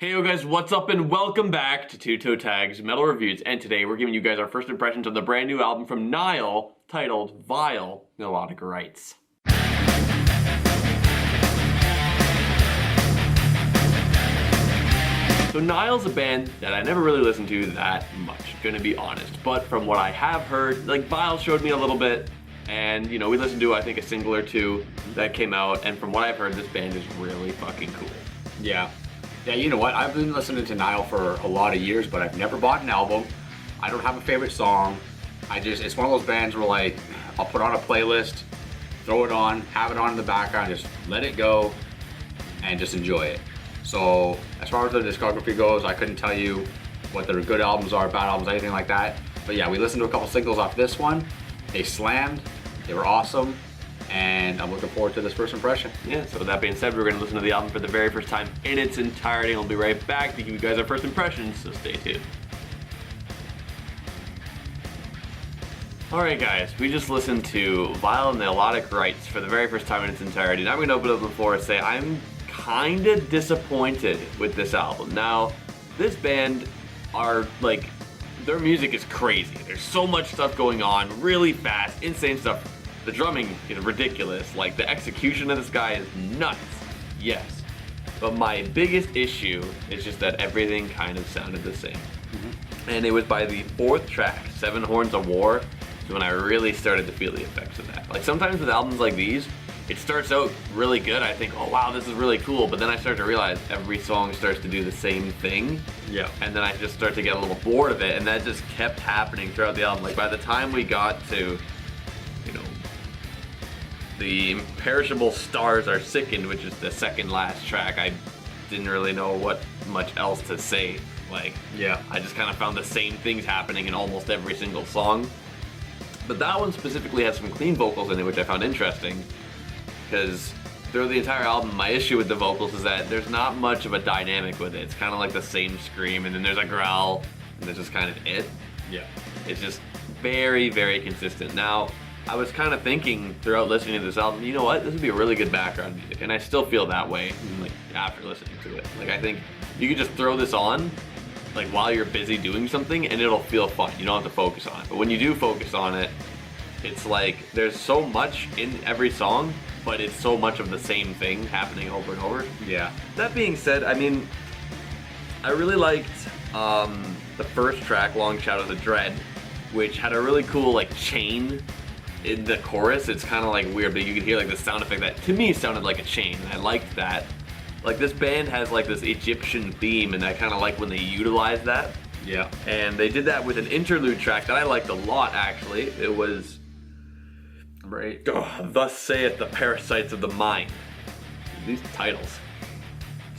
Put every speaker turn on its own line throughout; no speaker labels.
Hey yo guys, what's up and welcome back to Toe Tags Metal Reviews, and today we're giving you guys our first impressions of the brand new album from Nile titled Vile Nilotic Rites. So Nile's a band that I never really listened to that much, gonna be honest, but from what I have heard, like Vile showed me a little bit, and you know, we listened to I think a single or two that came out, and from what I've heard, this band is really fucking cool.
Yeah, you know what? I've been listening to Nile for a lot of years, but I've never bought an album. I don't have a favorite song. It's one of those bands where like, I'll put on a playlist, throw it on, have it on in the background, just let it go, and just enjoy it. So, as far as the discography goes, I couldn't tell you what their good albums are, bad albums, anything like that. But yeah, we listened to a couple singles off this one. They slammed, they were awesome, and I'm looking forward to this first impression.
Yeah, so with that being said, we're going to listen to the album for the very first time in its entirety, and we'll be right back to give you guys our first impressions, so stay tuned. Alright guys, we just listened to Vile Nilotic Rites for the very first time in its entirety, and I'm going to open up the floor and say I'm kind of disappointed with this album. Now, this band are like, their music is crazy. There's so much stuff going on, really fast, insane stuff. The drumming is ridiculous, like the execution of this guy is nuts, yes. But my biggest issue is just that everything kind of sounded the same. And it was by the fourth track, Seven Horns of War, is when I really started to feel the effects of that. Like sometimes with albums like these, it starts out really good, I think, oh wow, this is really cool, but then I start to realize every song starts to do the same thing.
Yeah. And
then I just start to get a little bored of it, and that just kept happening throughout the album. Like by the time we got to, you know, the Imperishable Stars Are Sickened, which is the second last track, I didn't really know what much else to say. Like,
yeah,
I just kind of found the same things happening in almost every single song. But that one specifically had some clean vocals in it, which I found interesting, because through the entire album, my issue with the vocals is that there's not much of a dynamic with it. It's kind of like the same scream, and then there's a growl, and that's just kind of it.
Yeah.
It's just very, very consistent. Now, I was kind of thinking throughout listening to this album, you know what, this would be a really good background music, and I still feel that way, like, after listening to it. Like, I think you could just throw this on, like, while you're busy doing something, and it'll feel fun. You don't have to focus on it. But when you do focus on it, it's like, there's so much in every song, but it's so much of the same thing happening over and over.
Yeah.
That being said, I mean, I really liked the first track, Long Shadows of Dread, which had a really cool, like, chain in the chorus. It's kind of like weird, but you could hear like the sound effect that to me sounded like a chain, and I liked that. Like this band has like this Egyptian theme, and I kind of like when they utilize that.
Yeah.
And they did that with an interlude track that I liked a lot, actually. It was
number 8.
Thus Saith the Parasites of the Mind. These titles.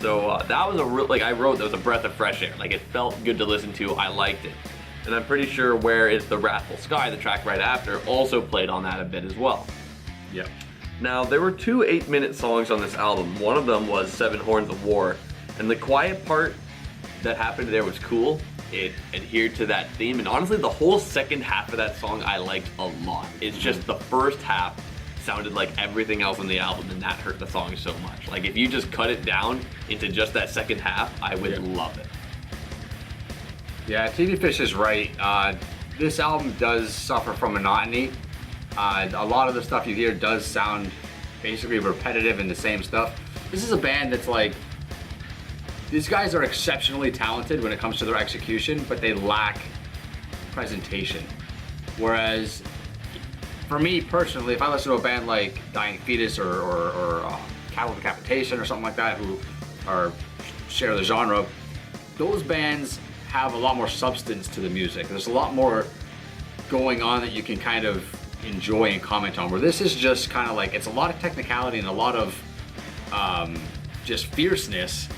So that was a real, like I wrote, that was a breath of fresh air. Like it felt good to listen to. I liked it. And I'm pretty sure Where Is the Wrathful Sky, the track right after, also played on that a bit as well.
Yep.
Now, there were 2 8-minute songs on this album. One of them was Seven Horns of War, and the quiet part that happened there was cool. It adhered to that theme, and honestly, the whole second half of that song I liked a lot. It's just the first half sounded like everything else on the album, and that hurt the song so much. Like, if you just cut it down into just that second half, I would love it.
Yeah, TV Fish is right. This album does suffer from monotony. A lot of the stuff you hear does sound basically repetitive and the same stuff. This is a band that's like, these guys are exceptionally talented when it comes to their execution, but they lack presentation. Whereas, for me personally, if I listen to a band like Dying Fetus or Cattle Decapitation or something like that, who share the genre, those bands have a lot more substance to the music. There's a lot more going on that you can kind of enjoy and comment on, where this is just kind of like, it's a lot of technicality and a lot of just fierceness,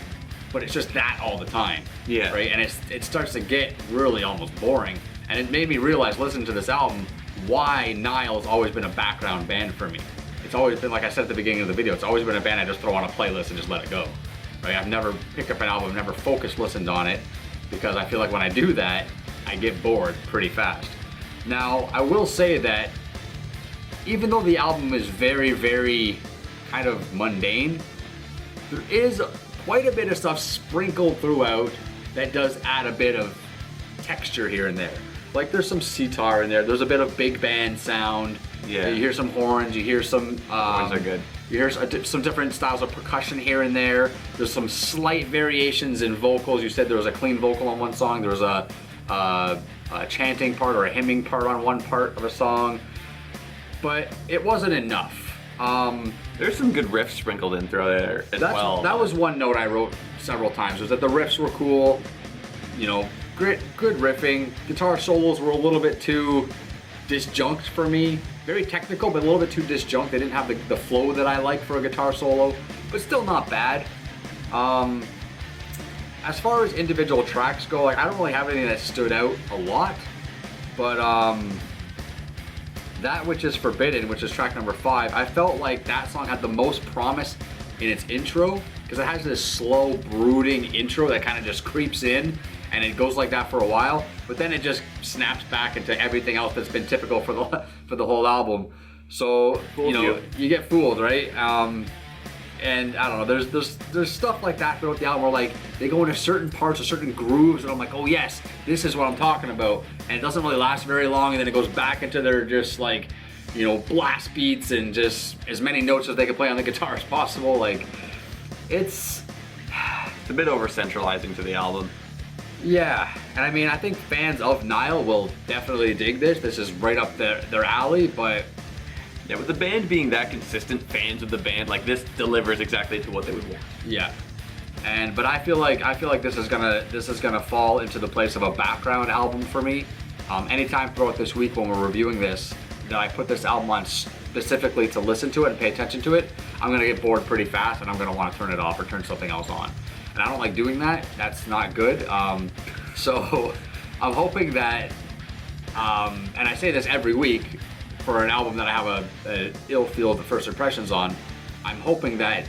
but it's just that all the time.
Yeah.
Right? And it starts to get really almost boring. And it made me realize, listening to this album, why Nile's always been a background band for me. It's always been, like I said at the beginning of the video, it's always been a band I just throw on a playlist and just let it go. Right? I've never picked up an album, never focused listened on it, because I feel like when I do that, I get bored pretty fast. Now, I will say that even though the album is very, very kind of mundane, there is quite a bit of stuff sprinkled throughout that does add a bit of texture here and there. Like there's some sitar in there, there's a bit of big band sound.
Yeah.
You hear some horns, you hear some...
Horns are good.
You hear some different styles of percussion here and there. There's some slight variations in vocals. You said there was a clean vocal on one song. There was a chanting part or a hymning part on one part of a song. But it wasn't enough.
There's some good riffs sprinkled in through there as well.
That was one note I wrote several times, was that the riffs were cool. You know, good riffing. Guitar solos were a little bit too disjunct for me. Very technical, but a little bit too disjunct. They didn't have the flow that I like for a guitar solo, but still not bad. As far as individual tracks go, like I don't really have anything that stood out a lot, but That Which Is Forbidden, which is track number 5, I felt like that song had the most promise in its intro, because it has this slow, brooding intro that kind of just creeps in, and it goes like that for a while, but then it just snaps back into everything else that's been typical for the whole album. So you get fooled, right? And I don't know, there's stuff like that throughout the album where like they go into certain parts or certain grooves and I'm like, oh yes, this is what I'm talking about. And it doesn't really last very long, and then it goes back into their just like, you know, blast beats and just as many notes as they can play on the guitar as possible. Like it's
a bit over centralizing to the album.
Yeah, and I mean, I think fans of Nile will definitely dig this. This is right up their alley, but
yeah, with the band being that consistent, fans of the band, like this delivers exactly to what they would want.
Yeah, but I feel like this is gonna fall into the place of a background album for me. Anytime throughout this week when we're reviewing this, that I put this album on specifically to listen to it and pay attention to it, I'm gonna get bored pretty fast and I'm gonna want to turn it off or turn something else on. And I don't like doing that. That's not good. So I'm hoping that, and I say this every week, for an album that I have a ill feel of the first impressions on, I'm hoping that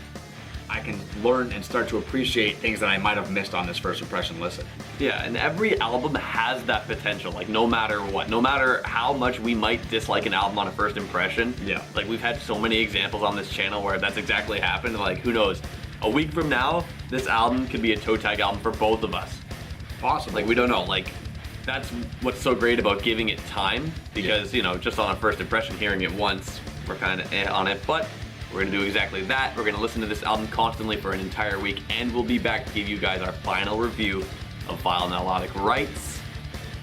I can learn and start to appreciate things that I might have missed on this first impression listen.
Yeah, and every album has that potential, like no matter what, no matter how much we might dislike an album on a first impression.
Yeah.
Like we've had so many examples on this channel where that's exactly happened. Like who knows, a week from now, this album could be a toe tag album for both of us.
Possibly.
Like we don't know, like that's what's so great about giving it time, because you know, just on a first impression, hearing it once, we're kind of on it, but we're gonna do exactly that. We're gonna listen to this album constantly for an entire week, and we'll be back to give you guys our final review of Vile Nilotic Rites.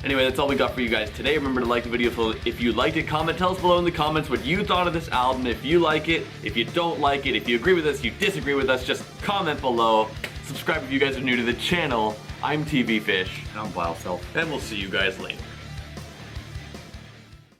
Anyway, that's all we got for you guys today. Remember to like the video if you liked it. Comment, tell us below in the comments what you thought of this album, if you like it, if you don't like it, if you agree with us, you disagree with us, just comment below. Subscribe if you guys are new to the channel. I'm TV Fish.
And I'm Vile Self.
And we'll see you guys later.